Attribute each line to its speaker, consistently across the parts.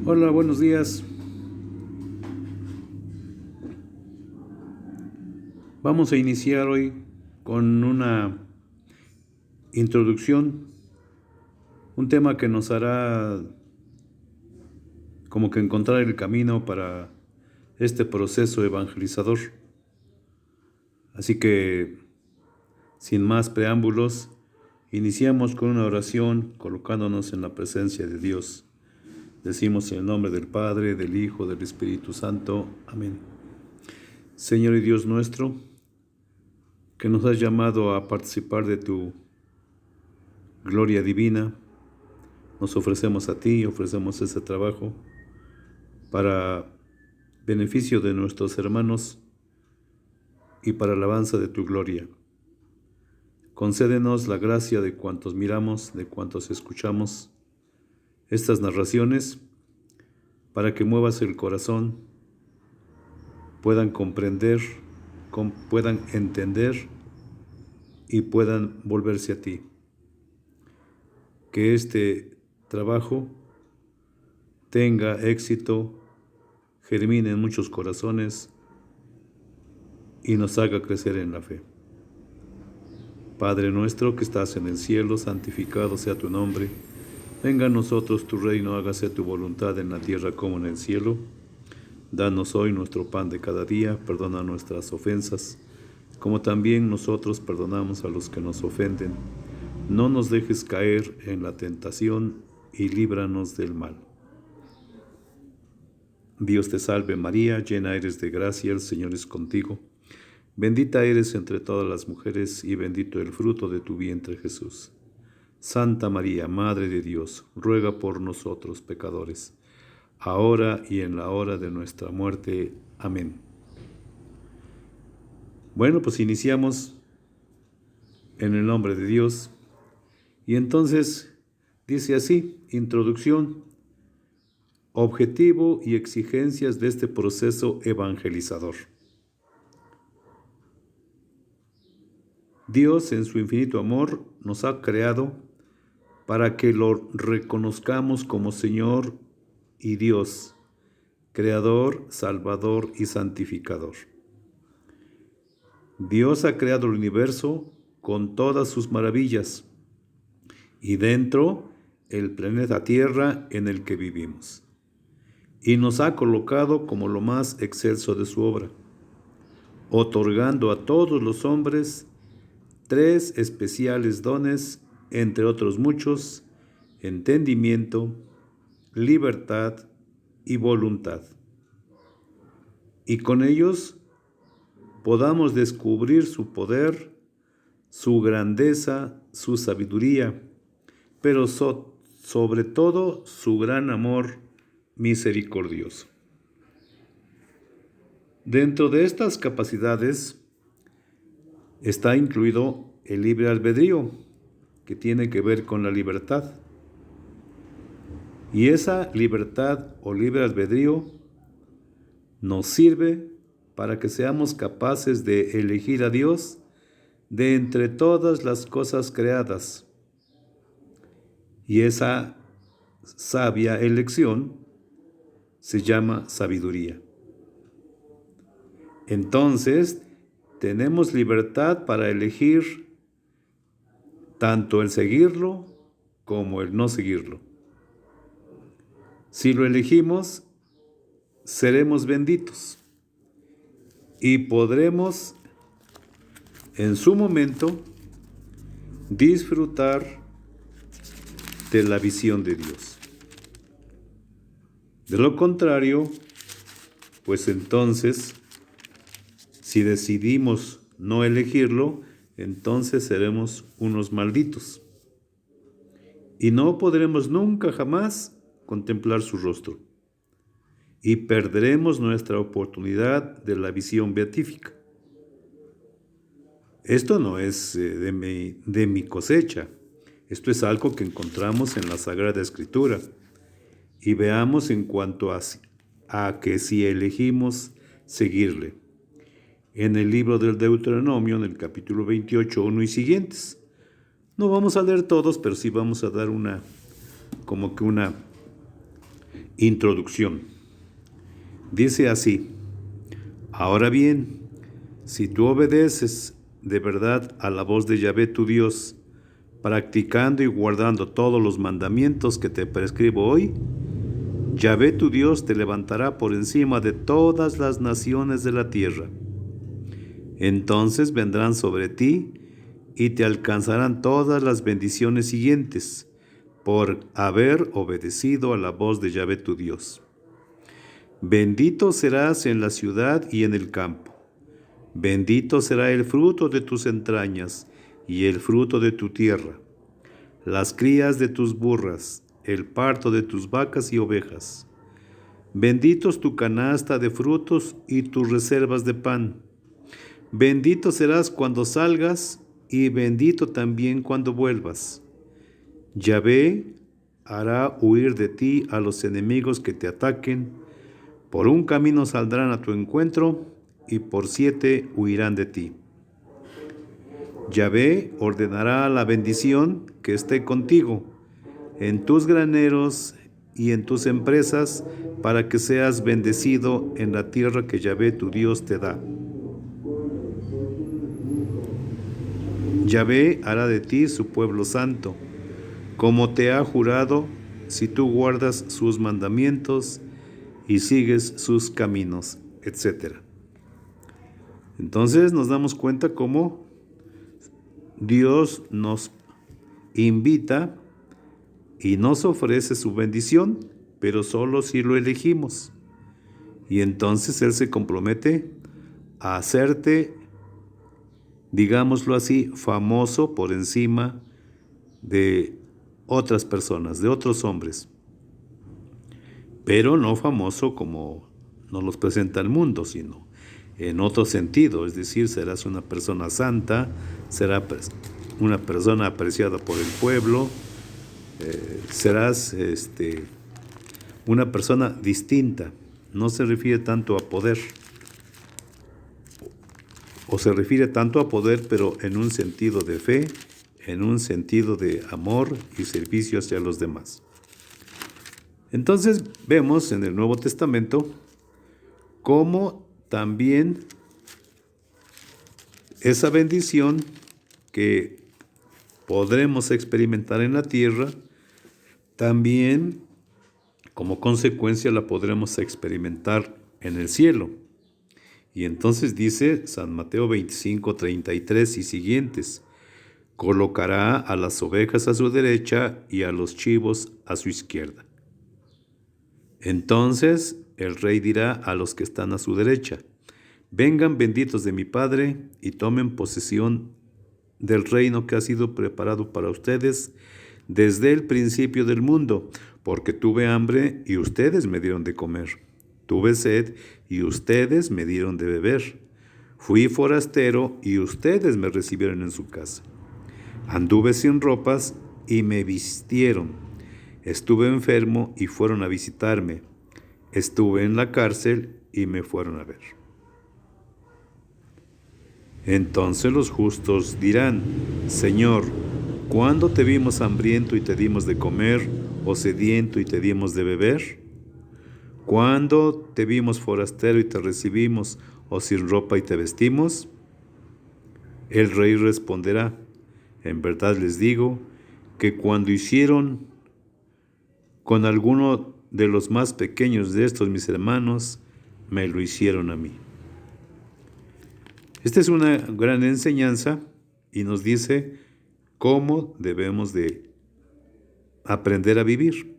Speaker 1: Hola, buenos días. Vamos a iniciar hoy con una introducción, un tema que nos hará como que encontrar el camino para este proceso evangelizador. Así que, sin más preámbulos, iniciamos con una oración colocándonos en la presencia de Dios. Decimos en el nombre del Padre, del Hijo, del Espíritu Santo. Amén. Señor y Dios nuestro, que nos has llamado a participar de tu gloria divina, nos ofrecemos a ti, ofrecemos este trabajo para beneficio de nuestros hermanos y para alabanza de tu gloria. Concédenos la gracia de cuantos miramos, de cuantos escuchamos estas narraciones, para que muevas el corazón, puedan comprender, puedan entender y puedan volverse a ti. Que este trabajo tenga éxito, germine en muchos corazones y nos haga crecer en la fe. Padre nuestro que estás en el cielo, santificado sea tu nombre. Venga a nosotros tu reino, hágase tu voluntad en la tierra como en el cielo. Danos hoy nuestro pan de cada día, perdona nuestras ofensas, como también nosotros perdonamos a los que nos ofenden. No nos dejes caer en la tentación y líbranos del mal. Dios te salve María, llena eres de gracia, el Señor es contigo. Bendita eres entre todas las mujeres y bendito el fruto de tu vientre Jesús. Santa María, Madre de Dios, ruega por nosotros pecadores, ahora y en la hora de nuestra muerte. Amén. Bueno, pues iniciamos en el nombre de Dios. Y entonces dice así, introducción, objetivo y exigencias de este proceso evangelizador. Dios, en su infinito amor, nos ha creado para que lo reconozcamos como Señor y Dios, Creador, Salvador y Santificador. Dios ha creado el universo con todas sus maravillas y dentro el planeta Tierra en el que vivimos. Y nos ha colocado como lo más excelso de su obra, otorgando a todos los hombres 3 especiales dones, entre otros muchos: entendimiento, libertad y voluntad. Y con ellos podamos descubrir su poder, su grandeza, su sabiduría, pero sobre todo su gran amor misericordioso. Dentro de estas capacidades está incluido el libre albedrío, que tiene que ver con la libertad. Y esa libertad o libre albedrío nos sirve para que seamos capaces de elegir a Dios de entre todas las cosas creadas. Y esa sabia elección se llama sabiduría. Entonces, tenemos libertad para elegir tanto el seguirlo como el no seguirlo. Si lo elegimos, seremos benditos y podremos en su momento disfrutar de la visión de Dios. De lo contrario, pues entonces, si decidimos no elegirlo, entonces seremos unos malditos y no podremos nunca jamás contemplar su rostro y perderemos nuestra oportunidad de la visión beatífica. Esto no es de mi cosecha, esto es algo que encontramos en la Sagrada Escritura. Y veamos en cuanto a que si elegimos seguirle. En el libro del Deuteronomio, en el capítulo 28, 1 y siguientes. No vamos a leer todos, pero sí vamos a dar una Introducción. Dice así: ahora bien, si tú obedeces de verdad a la voz de Yahvé tu Dios, practicando y guardando todos los mandamientos que te prescribo hoy, Yahvé tu Dios te levantará por encima de todas las naciones de la tierra. Entonces vendrán sobre ti y te alcanzarán todas las bendiciones siguientes por haber obedecido a la voz de Yahvé tu Dios. Bendito serás en la ciudad y en el campo. Bendito será el fruto de tus entrañas y el fruto de tu tierra, las crías de tus burras, el parto de tus vacas y ovejas. Benditos tu canasta de frutos y tus reservas de pan. Bendito serás cuando salgas y bendito también cuando vuelvas. Yahvé hará huir de ti a los enemigos que te ataquen. Por un camino saldrán a tu encuentro y por 7 huirán de ti. Yahvé ordenará la bendición que esté contigo en tus graneros y en tus empresas, para que seas bendecido en la tierra que Yahvé tu Dios te da. Yahvé hará de ti su pueblo santo, como te ha jurado, si tú guardas sus mandamientos y sigues sus caminos, etc. Entonces nos damos cuenta cómo Dios nos invita y nos ofrece su bendición, pero solo si lo elegimos. Y entonces Él se compromete a hacerte, digámoslo así, famoso por encima de otras personas, de otros hombres. Pero no famoso como nos los presenta el mundo, sino en otro sentido. Es decir, serás una persona santa, serás una persona apreciada por el pueblo, serás una persona distinta. No se refiere tanto a poder, o se refiere tanto a poder, pero en un sentido de fe, en un sentido de amor y servicio hacia los demás. Entonces vemos en el Nuevo Testamento cómo también esa bendición que podremos experimentar en la tierra, también como consecuencia la podremos experimentar en el cielo. Y entonces dice San Mateo 25:33 y siguientes: colocará a las ovejas a su derecha y a los chivos a su izquierda. Entonces el rey dirá a los que están a su derecha: vengan benditos de mi Padre y tomen posesión del reino que ha sido preparado para ustedes desde el principio del mundo, porque tuve hambre y ustedes me dieron de comer. Tuve sed y ustedes me dieron de beber. Fui forastero y ustedes me recibieron en su casa. Anduve sin ropas y me vistieron. Estuve enfermo y fueron a visitarme. Estuve en la cárcel y me fueron a ver. Entonces los justos dirán: Señor, ¿cuándo te vimos hambriento y te dimos de comer, o sediento y te dimos de beber? ¿Cuándo te vimos forastero y te recibimos, o sin ropa y te vestimos? El rey responderá: en verdad les digo que cuando hicieron con alguno de los más pequeños de estos mis hermanos, me lo hicieron a mí. Esta es una gran enseñanza y nos dice cómo debemos de aprender a vivir.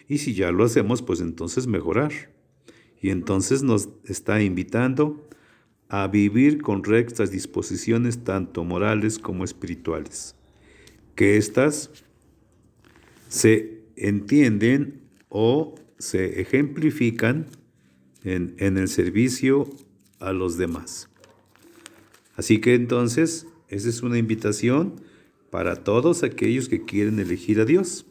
Speaker 1: Y si ya lo hacemos, pues entonces mejorar. Y entonces nos está invitando a vivir con rectas disposiciones, tanto morales como espirituales. Que éstas se entienden o se ejemplifican en el servicio a los demás. Así que entonces, esa es una invitación para todos aquellos que quieren elegir a Dios.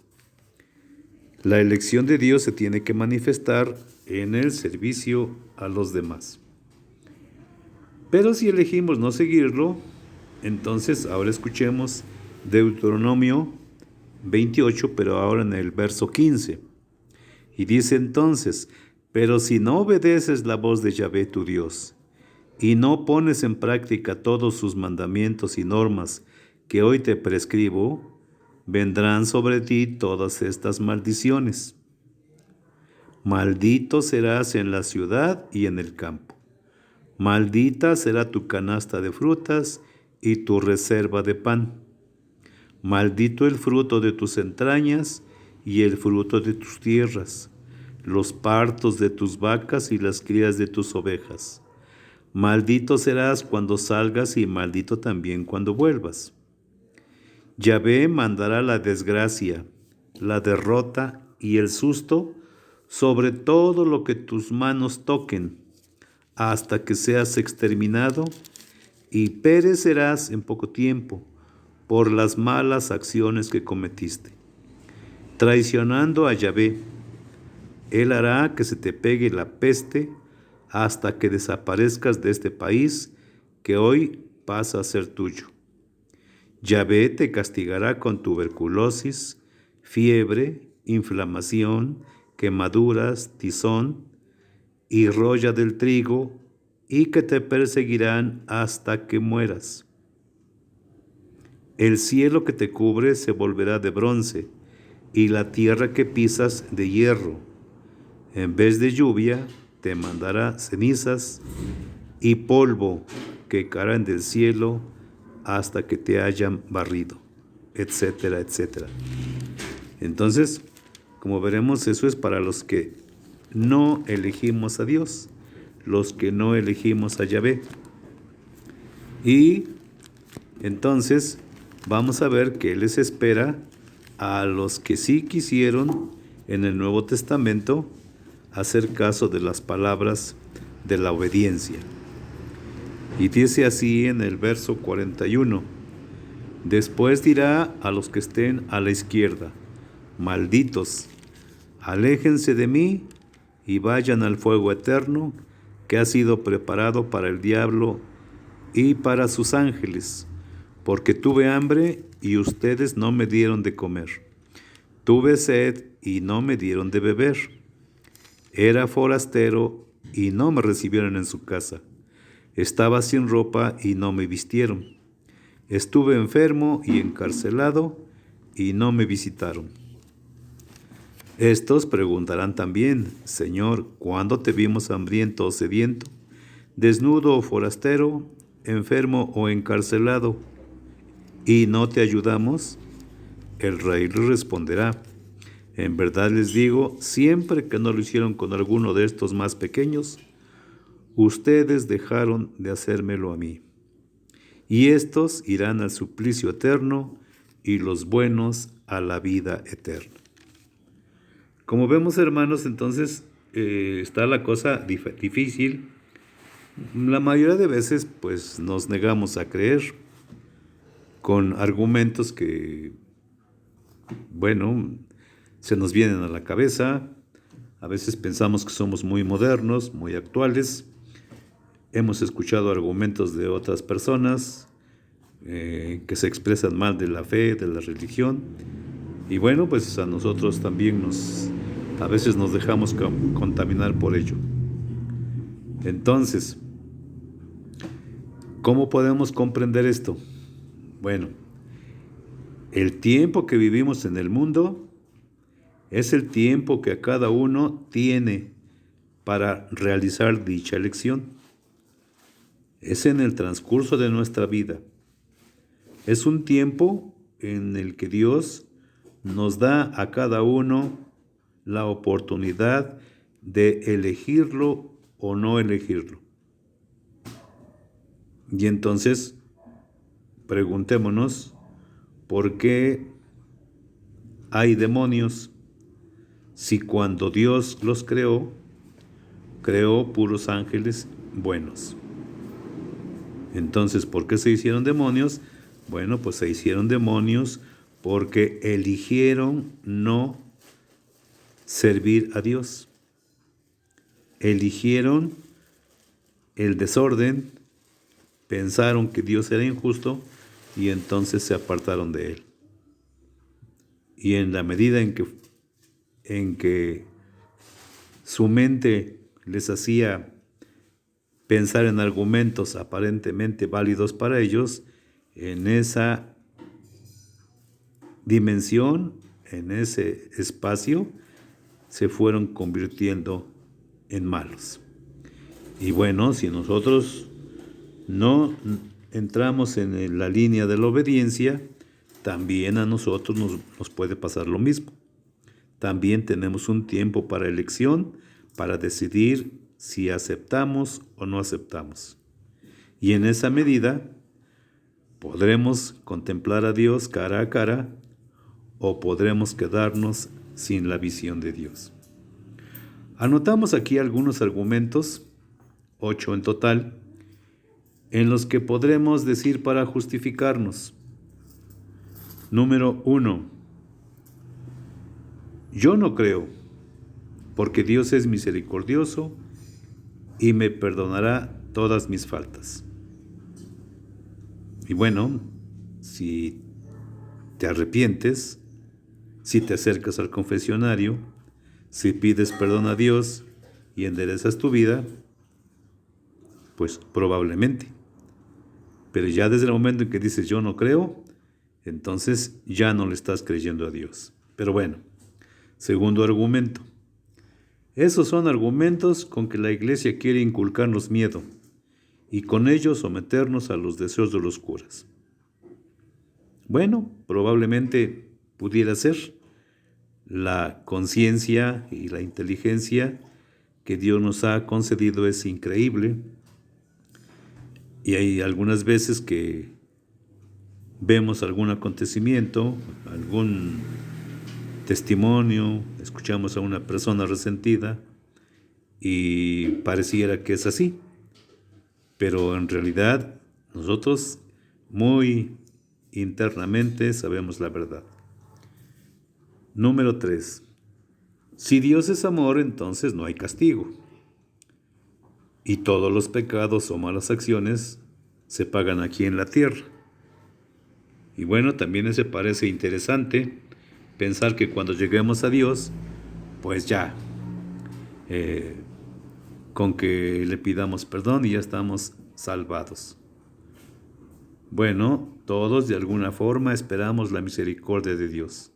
Speaker 1: La elección de Dios se tiene que manifestar en el servicio a los demás. Pero si elegimos no seguirlo, entonces ahora escuchemos Deuteronomio 28, pero ahora en el verso 15. Y dice entonces, pero si no obedeces la voz de Yahvé tu Dios, y no pones en práctica todos sus mandamientos y normas que hoy te prescribo, vendrán sobre ti todas estas maldiciones. Maldito serás en la ciudad y en el campo. Maldita será tu canasta de frutas y tu reserva de pan. Maldito el fruto de tus entrañas y el fruto de tus tierras, los partos de tus vacas y las crías de tus ovejas. Maldito serás cuando salgas y maldito también cuando vuelvas. Yahvé mandará la desgracia, la derrota y el susto sobre todo lo que tus manos toquen, hasta que seas exterminado y perecerás en poco tiempo por las malas acciones que cometiste. Traicionando a Yahvé, Él hará que se te pegue la peste hasta que desaparezcas de este país que hoy pasa a ser tuyo. Yahvé te castigará con tuberculosis, fiebre, inflamación, quemaduras, tizón y roya del trigo, y que te perseguirán hasta que mueras. El cielo que te cubre se volverá de bronce, y la tierra que pisas de hierro. En vez de lluvia, te mandará cenizas y polvo que caerán del cielo hasta que te hayan barrido, etcétera, etcétera. Entonces, como veremos, eso es para los que no elegimos a Dios, los que no elegimos a Yahvé. Y entonces vamos a ver qué les espera a los que sí quisieron en el Nuevo Testamento hacer caso de las palabras de la obediencia. Y dice así en el verso 41, después dirá a los que estén a la izquierda, malditos, aléjense de mí y vayan al fuego eterno que ha sido preparado para el diablo y para sus ángeles, porque tuve hambre y ustedes no me dieron de comer. Tuve sed y no me dieron de beber. Era forastero y no me recibieron en su casa. Estaba sin ropa y no me vistieron. Estuve enfermo y encarcelado y no me visitaron. Estos preguntarán también, Señor, ¿cuándo te vimos hambriento o sediento, desnudo o forastero, enfermo o encarcelado, y no te ayudamos? El rey les responderá, en verdad les digo, siempre que no lo hicieron con alguno de estos más pequeños, ustedes dejaron de hacérmelo a mí. Y estos irán al suplicio eterno y los buenos a la vida eterna. Como vemos, hermanos, entonces está la cosa difícil. La mayoría de veces pues nos negamos a creer con argumentos que, bueno, se nos vienen a la cabeza. A veces pensamos que somos muy modernos, muy actuales. Hemos escuchado argumentos de otras personas que se expresan mal de la fe, de la religión. Y bueno, pues a nosotros también a veces nos dejamos contaminar por ello. Entonces, ¿cómo podemos comprender esto? Bueno, el tiempo que vivimos en el mundo es el tiempo que cada uno tiene para realizar dicha elección. Es en el transcurso de nuestra vida. Es un tiempo en el que Dios nos da a cada uno la oportunidad de elegirlo o no elegirlo. Y entonces, preguntémonos, ¿por qué hay demonios si cuando Dios los creó puros ángeles buenos? Entonces, ¿por qué se hicieron demonios? Bueno, pues se hicieron demonios porque eligieron no servir a Dios. Eligieron el desorden, pensaron que Dios era injusto y entonces se apartaron de Él. Y en la medida en que su mente les hacía pensar en argumentos aparentemente válidos para ellos, en esa dimensión, en ese espacio, se fueron convirtiendo en malos. Y bueno, si nosotros no entramos en la línea de la obediencia, también a nosotros nos puede pasar lo mismo. También tenemos un tiempo para elección, para decidir si aceptamos o no aceptamos. Y en esa medida podremos contemplar a Dios cara a cara o podremos quedarnos sin la visión de Dios. Anotamos aquí algunos argumentos, 8 en total, en los que podremos decir para justificarnos. Número 1. Yo no creo, porque Dios es misericordioso y me perdonará todas mis faltas. Y bueno, si te arrepientes, si te acercas al confesionario, si pides perdón a Dios y enderezas tu vida, pues probablemente. Pero ya desde el momento en que dices yo no creo, entonces ya no le estás creyendo a Dios. Pero bueno, segundo argumento. Esos son argumentos con que la Iglesia quiere inculcarnos miedo y con ello someternos a los deseos de los curas. Bueno, probablemente pudiera ser. La conciencia y la inteligencia que Dios nos ha concedido es increíble. Y hay algunas veces que vemos algún acontecimiento, algún testimonio, escuchamos a una persona resentida y pareciera que es así. Pero en realidad nosotros muy internamente sabemos la verdad. Número 3. Si Dios es amor, entonces no hay castigo. Y todos los pecados o malas acciones se pagan aquí en la tierra. Y bueno, también se parece interesante pensar que cuando lleguemos a Dios, pues ya, con que le pidamos perdón y ya estamos salvados. Bueno, todos de alguna forma esperamos la misericordia de Dios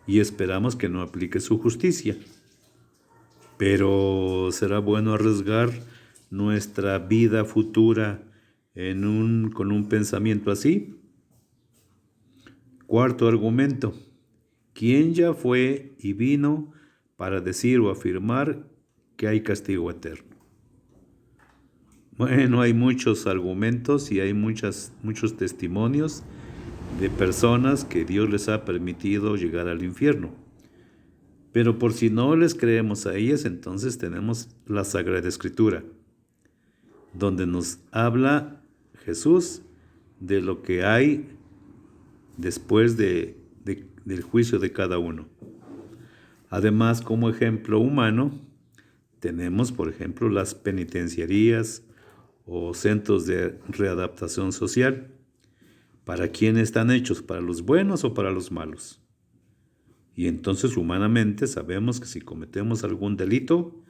Speaker 1: y esperamos que no aplique su justicia. Pero ¿será bueno arriesgar nuestra vida futura con un pensamiento así? Cuarto argumento. ¿Quién ya fue y vino para decir o afirmar que hay castigo eterno? Bueno, hay muchos argumentos y hay muchos testimonios de personas que Dios les ha permitido llegar al infierno. Pero por si no les creemos a ellas, entonces tenemos la Sagrada Escritura, donde nos habla Jesús de lo que hay después del juicio de cada uno. Además, como ejemplo humano, tenemos, por ejemplo, las penitenciarías o centros de readaptación social. ¿Para quién están hechos? ¿Para los buenos o para los malos? Y entonces humanamente sabemos que si cometemos algún delito,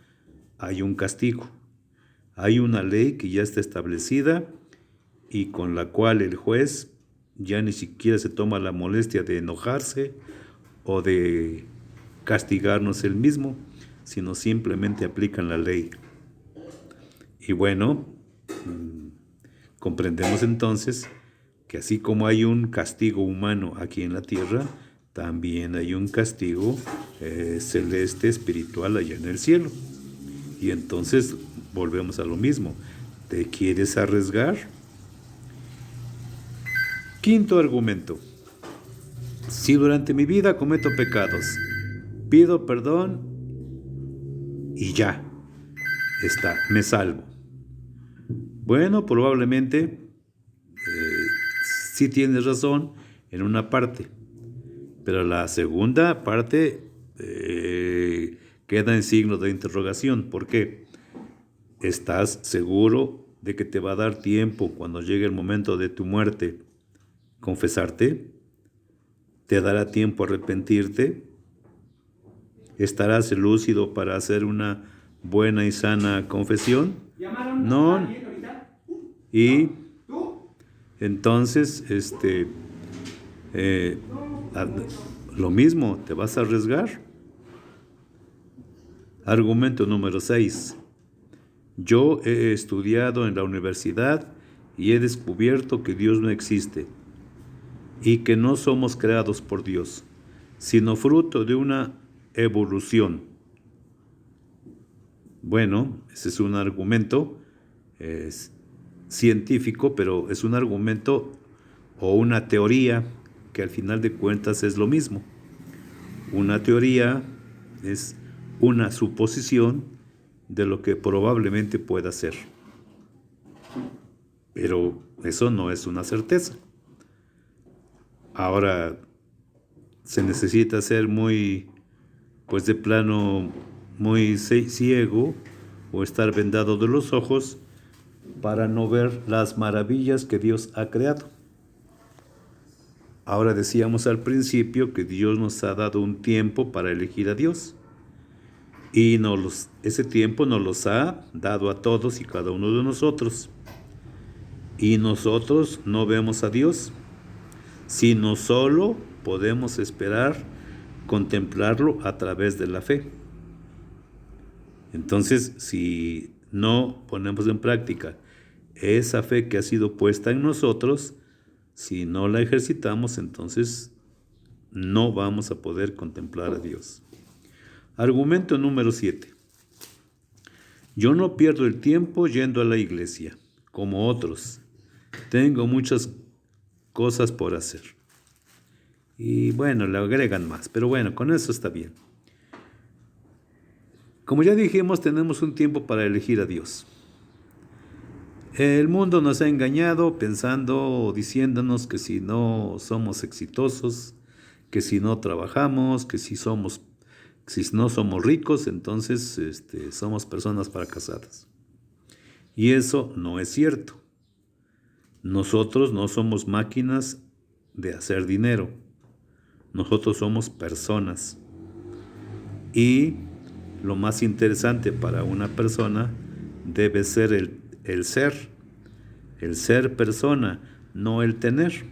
Speaker 1: hay un castigo. Hay una ley que ya está establecida y con la cual el juez ya ni siquiera se toma la molestia de enojarse o de castigarnos él mismo, sino simplemente aplican la ley. Y bueno, comprendemos entonces que así como hay un castigo humano aquí en la tierra, también hay un castigo celeste, espiritual allá en el cielo. Y entonces volvemos a lo mismo. ¿Te quieres arriesgar? Quinto argumento. Si durante mi vida cometo pecados, pido perdón y ya, me salvo. Bueno, probablemente sí tienes razón en una parte, pero la segunda parte queda en signo de interrogación. ¿Por qué? ¿Estás seguro de que te va a dar tiempo cuando llegue el momento de tu muerte confesarte? ¿Te dará tiempo a arrepentirte? ¿Estarás lúcido para hacer una buena y sana confesión? No. Y entonces, lo mismo, te vas a arriesgar. Argumento número 6. Yo he estudiado en la universidad y he descubierto que Dios no existe y que no somos creados por Dios, sino fruto de una evolución. Bueno, ese es un argumento científico, pero es un argumento o una teoría que al final de cuentas es lo mismo. Una teoría es una suposición de lo que probablemente pueda ser. Pero eso no es una certeza. Ahora, se necesita ser muy, pues de plano, muy ciego o estar vendado de los ojos para no ver las maravillas que Dios ha creado. Ahora decíamos al principio que Dios nos ha dado un tiempo para elegir a Dios. Y ese tiempo nos los ha dado a todos y cada uno de nosotros. Y nosotros no vemos a Dios, sino solo podemos esperar contemplarlo a través de la fe. Entonces, si no ponemos en práctica esa fe que ha sido puesta en nosotros, si no la ejercitamos, entonces no vamos a poder contemplar a Dios. Argumento número 7. Yo no pierdo el tiempo yendo a la iglesia, como otros. Tengo muchas cosas por hacer. Y bueno, le agregan más, pero bueno, con eso está bien. Como ya dijimos, tenemos un tiempo para elegir a Dios. El mundo nos ha engañado pensando o diciéndonos que si no somos exitosos, que si no trabajamos, que si no somos ricos, entonces somos personas fracasadas. Y eso no es cierto. Nosotros no somos máquinas de hacer dinero. Nosotros somos personas. Y lo más interesante para una persona debe ser el ser persona, no el tener.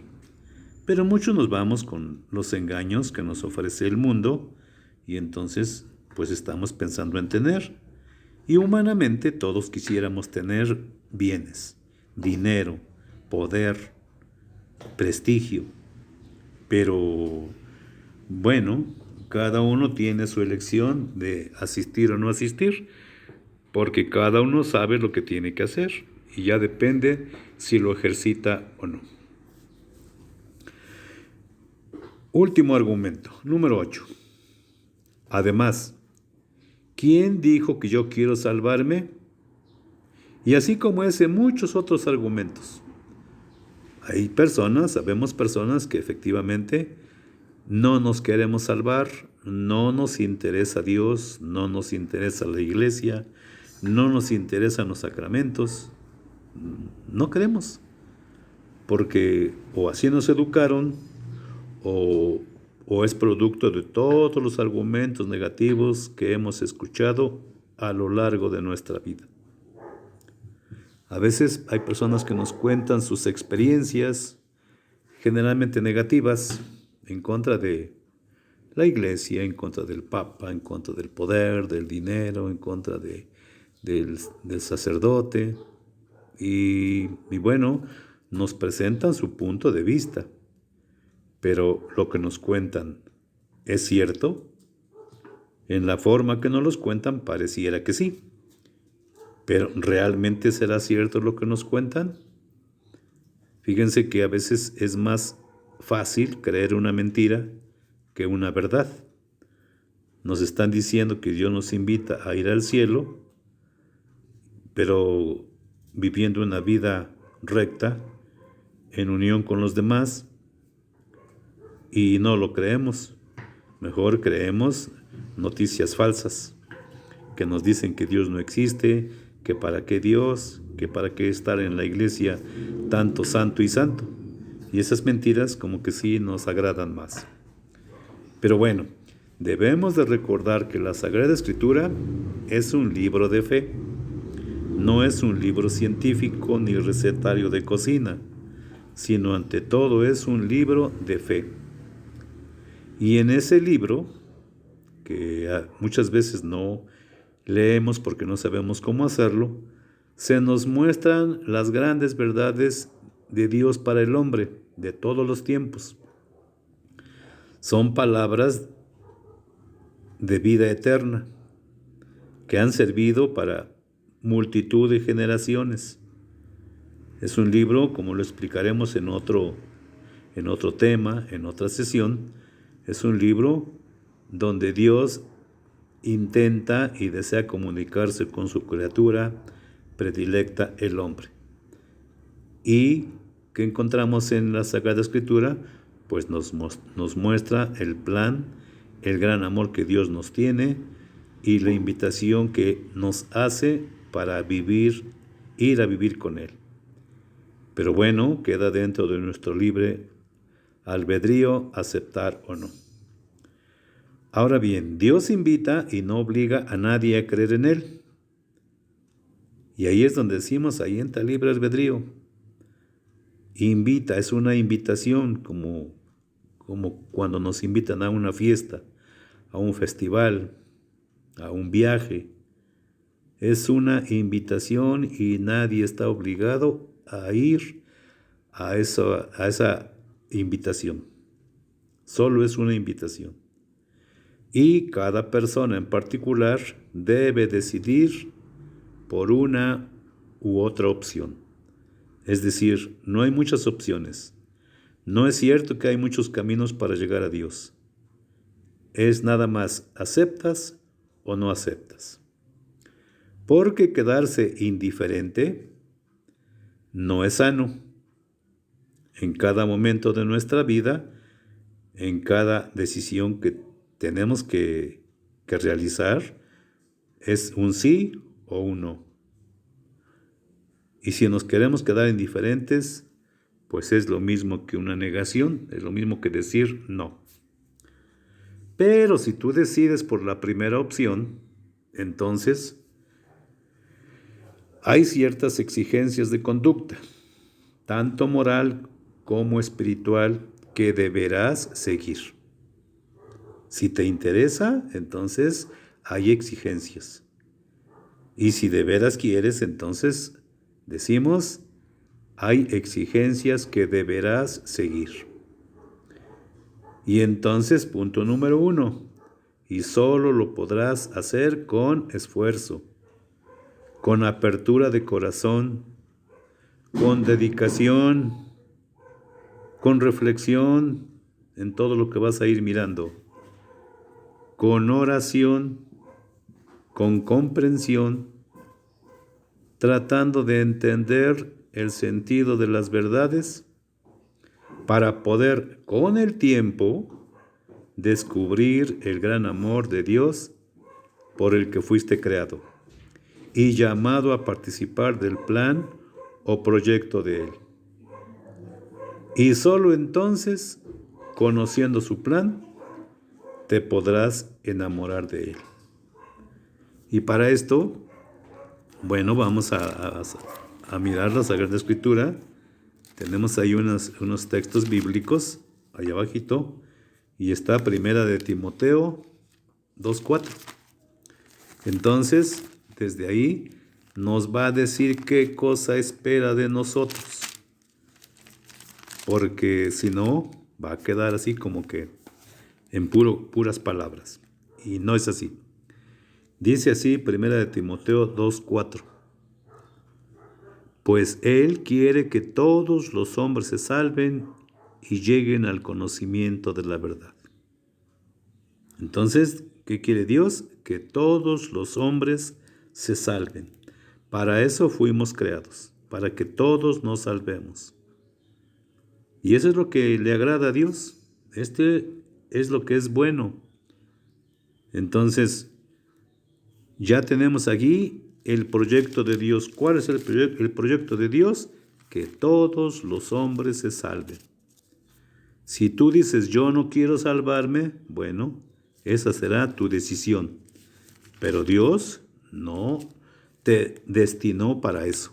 Speaker 1: Pero muchos nos vamos con los engaños que nos ofrece el mundo y entonces pues estamos pensando en tener. Y humanamente todos quisiéramos tener bienes, dinero, poder, prestigio. Pero bueno, cada uno tiene su elección de asistir o no asistir, porque cada uno sabe lo que tiene que hacer y ya depende si lo ejercita o no. Último argumento, número 8. Además, ¿quién dijo que yo quiero salvarme? Y así como ese, muchos otros argumentos. Hay sabemos personas que efectivamente no nos queremos salvar, no nos interesa Dios, no nos interesa la iglesia, no nos interesan los sacramentos, no queremos, porque o así nos educaron o es producto de todos los argumentos negativos que hemos escuchado a lo largo de nuestra vida. A veces hay personas que nos cuentan sus experiencias, generalmente negativas, en contra de la iglesia, en contra del papa, en contra del poder, del dinero, en contra del sacerdote. Y bueno, nos presentan su punto de vista. Pero lo que nos cuentan, ¿es cierto? En la forma que nos los cuentan pareciera que sí. Pero ¿realmente será cierto lo que nos cuentan? Fíjense que a veces es más fácil creer una mentira que una verdad. Nos están diciendo que Dios nos invita a ir al cielo, pero viviendo una vida recta, en unión con los demás, y no lo creemos. Mejor creemos noticias falsas que nos dicen que Dios no existe, que para qué Dios, que para qué estar en la iglesia tanto santo y santo. Y esas mentiras como que sí nos agradan más. Pero bueno, Debemos de recordar que la Sagrada Escritura es un libro de fe. No es un libro científico ni recetario de cocina, sino ante todo es un libro de fe. Y en ese libro, que muchas veces no leemos porque no sabemos cómo hacerlo, se nos muestran las grandes verdades de Dios para el hombre de todos los tiempos. Son palabras de vida eterna que han servido para multitud de generaciones. Es un libro, como lo explicaremos en otro tema, en otra sesión, es un libro donde Dios intenta y desea comunicarse con su criatura predilecta, el hombre. ¿Y qué encontramos en la Sagrada Escritura? Pues nos muestra el plan, el gran amor que Dios nos tiene y la invitación que nos hace para ir a vivir con Él. Pero bueno, queda dentro de nuestro libre albedrío aceptar o no. Ahora bien, Dios invita y no obliga a nadie a creer en Él. Y ahí es donde decimos, ahí entra el libre albedrío. Invita, es una invitación como cuando nos invitan a una fiesta, a un festival, a un viaje. Es una invitación y nadie está obligado a ir a esa invitación. Solo es una invitación. Y cada persona en particular debe decidir por una u otra opción. Es decir, no hay muchas opciones. No es cierto que hay muchos caminos para llegar a Dios. Es nada más aceptas o no aceptas. Porque quedarse indiferente no es sano. En cada momento de nuestra vida, en cada decisión que tenemos que realizar, es un sí o un no. Y si nos queremos quedar indiferentes, pues es lo mismo que una negación, es lo mismo que decir no. Pero si tú decides por la primera opción, entonces hay ciertas exigencias de conducta, tanto moral como espiritual, que deberás seguir. Si te interesa, entonces hay exigencias. Y si de veras quieres, entonces decimos, hay exigencias que deberás seguir. Y entonces, punto número 1, y solo lo podrás hacer con esfuerzo, con apertura de corazón, con dedicación, con reflexión en todo lo que vas a ir mirando, con oración, con comprensión, tratando de entender el sentido de las verdades para poder, con el tiempo, descubrir el gran amor de Dios por el que fuiste creado y llamado a participar del plan o proyecto de Él. Y solo entonces, conociendo su plan, te podrás enamorar de Él. Y para esto, bueno, vamos a mirar la Sagrada Escritura. Tenemos ahí unos textos bíblicos, ahí abajito, y está Primera de Timoteo 2:4. Entonces, desde ahí nos va a decir qué cosa espera de nosotros. Porque si no, va a quedar así como que en puras palabras. Y no es así. Dice así, Primera de Timoteo 2:4. Pues Él quiere que todos los hombres se salven y lleguen al conocimiento de la verdad. Entonces, ¿qué quiere Dios? Que todos los hombres se salven. Para eso fuimos creados, para que todos nos salvemos. Y eso es lo que le agrada a Dios. Este es lo que es bueno. Entonces, ya tenemos aquí el proyecto de Dios. ¿Cuál es el proyecto de Dios? Que todos los hombres se salven. Si tú dices, yo no quiero salvarme, bueno, Esa será tu decisión. Pero Dios no te destinó para eso.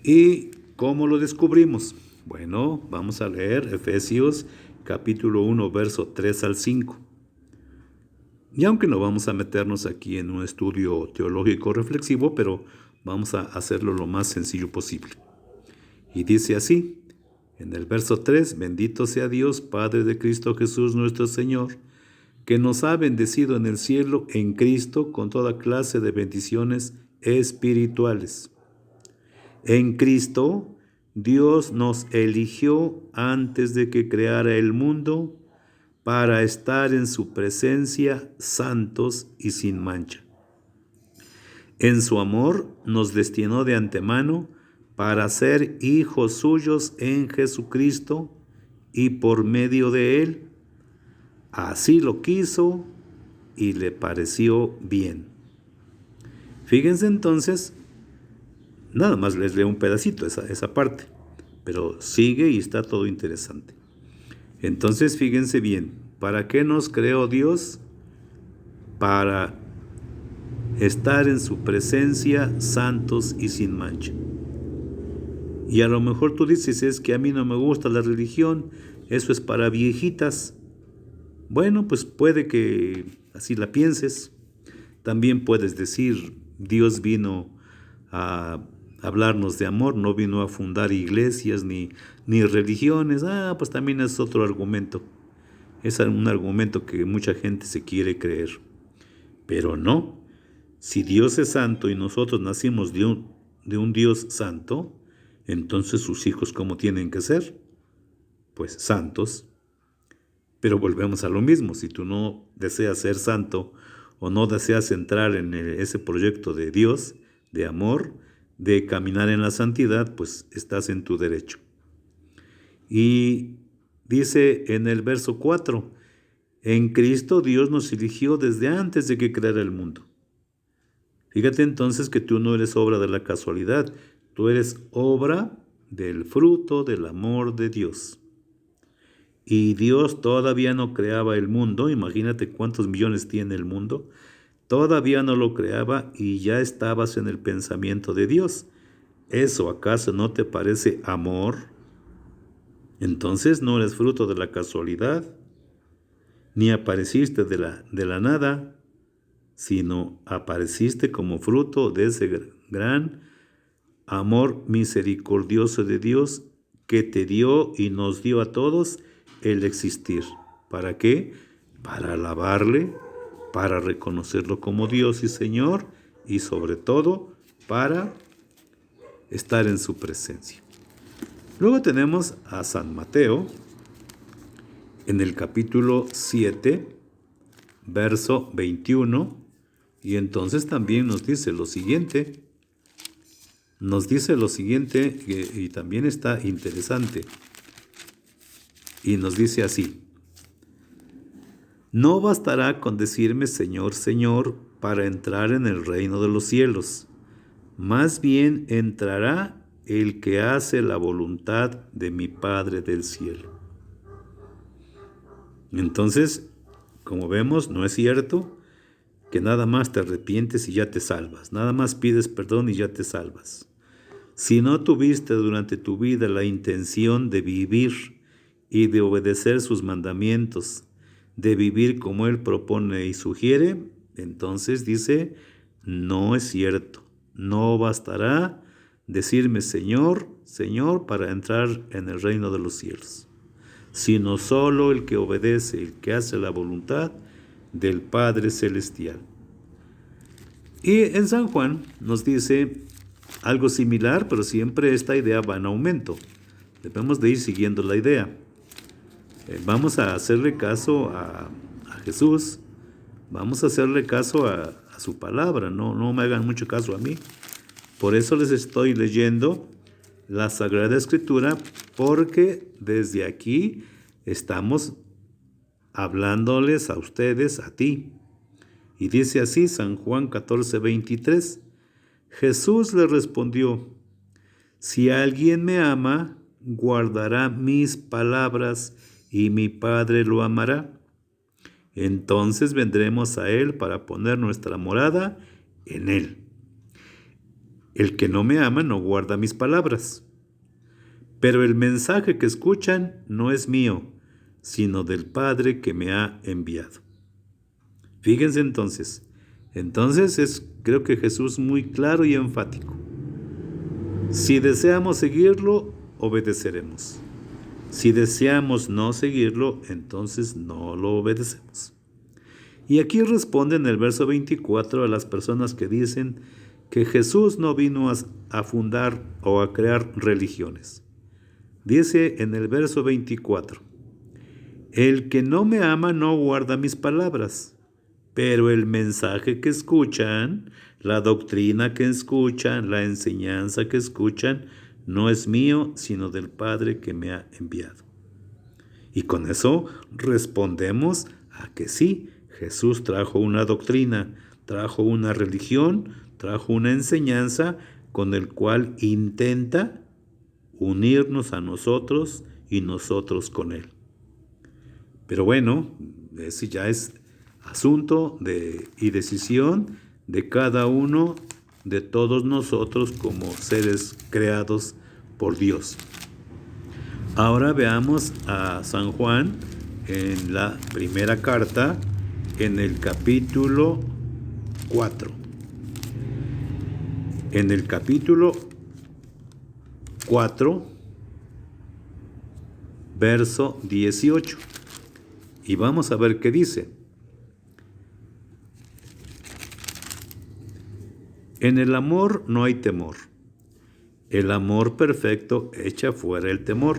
Speaker 1: ¿Y cómo lo descubrimos? Bueno, vamos a leer Efesios capítulo 1, verso 3 al 5. Y aunque no vamos a meternos aquí en un estudio teológico reflexivo, pero vamos a hacerlo lo más sencillo posible. Y dice así, en el verso 3, bendito sea Dios, Padre de Cristo Jesús nuestro Señor, que nos ha bendecido en el cielo en Cristo con toda clase de bendiciones espirituales. En Cristo, Dios nos eligió antes de que creara el mundo para estar en su presencia santos y sin mancha. En su amor nos destinó de antemano para ser hijos suyos en Jesucristo y por medio de él. Así lo quiso y le pareció bien. Fíjense entonces, nada más les leo un pedacito esa parte, pero sigue y está todo interesante. Entonces fíjense bien, ¿para qué nos creó Dios? Para estar en su presencia santos y sin mancha. Y a lo mejor tú dices, es que a mí no me gusta la religión, eso es para viejitas. Bueno, pues puede que así la pienses. También puedes decir, Dios vino a hablarnos de amor, no vino a fundar iglesias ni religiones. Pues también es otro argumento. Es un argumento que mucha gente se quiere creer. Pero no. Si Dios es santo y nosotros nacimos de un Dios santo, entonces sus hijos, ¿cómo tienen que ser? Pues santos. Pero volvemos a lo mismo. Si tú no deseas ser santo o no deseas entrar en ese proyecto de Dios, de amor, de caminar en la santidad, pues estás en tu derecho. Y dice en el verso 4, en Cristo Dios nos eligió desde antes de que creara el mundo. Fíjate entonces que tú no eres obra de la casualidad, tú eres obra del fruto del amor de Dios. Y Dios todavía no creaba el mundo, imagínate cuántos millones tiene el mundo, todavía no lo creaba y ya estabas en el pensamiento de Dios. ¿Eso acaso no te parece amor? Entonces no eres fruto de la casualidad, ni apareciste de la nada, sino apareciste como fruto de ese gran amor misericordioso de Dios que te dio y nos dio a todos el existir. ¿Para qué? Para alabarle, para reconocerlo como Dios y Señor y sobre todo para estar en su presencia. Luego tenemos a San Mateo en el capítulo 7, verso 21, y entonces también nos dice lo siguiente. Nos dice lo siguiente y también está interesante. Y nos dice así: no bastará con decirme Señor, Señor, para entrar en el reino de los cielos. Más bien entrará el que hace la voluntad de mi Padre del cielo. Entonces, como vemos, no es cierto que nada más te arrepientes y ya te salvas. Nada más pides perdón y ya te salvas. Si no tuviste durante tu vida la intención de vivir y de obedecer sus mandamientos, de vivir como Él propone y sugiere, entonces dice, no es cierto. No bastará decirme Señor, Señor, para entrar en el reino de los cielos, sino solo el que obedece, el que hace la voluntad del Padre Celestial. Y en San Juan nos dice algo similar, pero siempre esta idea va en aumento. Debemos de ir siguiendo la idea. Vamos a hacerle caso a Jesús, vamos a hacerle caso a su palabra, no me hagan mucho caso a mí. Por eso les estoy leyendo la Sagrada Escritura, porque desde aquí estamos hablándoles a ustedes, a ti. Y dice así San Juan 14:23, Jesús le respondió, si alguien me ama, guardará mis palabras, y mi Padre lo amará. Entonces vendremos a Él para poner nuestra morada en Él. El que no me ama no guarda mis palabras. Pero el mensaje que escuchan no es mío, sino del Padre que me ha enviado. Fíjense entonces. Creo que Jesús es muy claro y enfático. Si deseamos seguirlo, obedeceremos. Si deseamos no seguirlo, entonces no lo obedecemos. Y aquí responde en el verso 24 a las personas que dicen que Jesús no vino a fundar o a crear religiones. Dice en el verso 24, el que no me ama no guarda mis palabras, pero el mensaje que escuchan, la doctrina que escuchan, la enseñanza que escuchan, no es mío, sino del Padre que me ha enviado. Y con eso respondemos a que sí, Jesús trajo una doctrina, trajo una religión, trajo una enseñanza con el cual intenta unirnos a nosotros y nosotros con Él. Pero bueno, ese ya es asunto y decisión de cada uno de todos nosotros como seres creados por Dios. Ahora veamos a San Juan en la primera carta, en el capítulo 4. En el capítulo 4, verso 18. Y vamos a ver qué dice. En el amor no hay temor. El amor perfecto echa fuera el temor,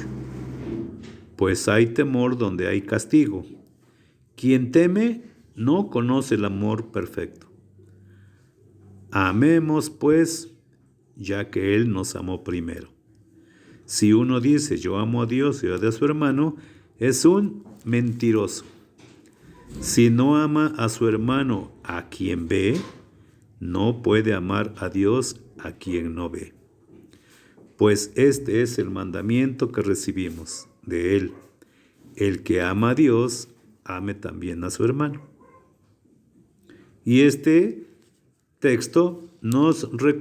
Speaker 1: pues hay temor donde hay castigo. Quien teme no conoce el amor perfecto. Amemos, pues, ya que Él nos amó primero. Si uno dice yo amo a Dios y odia a su hermano, es un mentiroso. Si no ama a su hermano a quien ve, no puede amar a Dios a quien no ve. Pues este es el mandamiento que recibimos de Él. El que ama a Dios, ame también a su hermano. Y este texto nos recuerda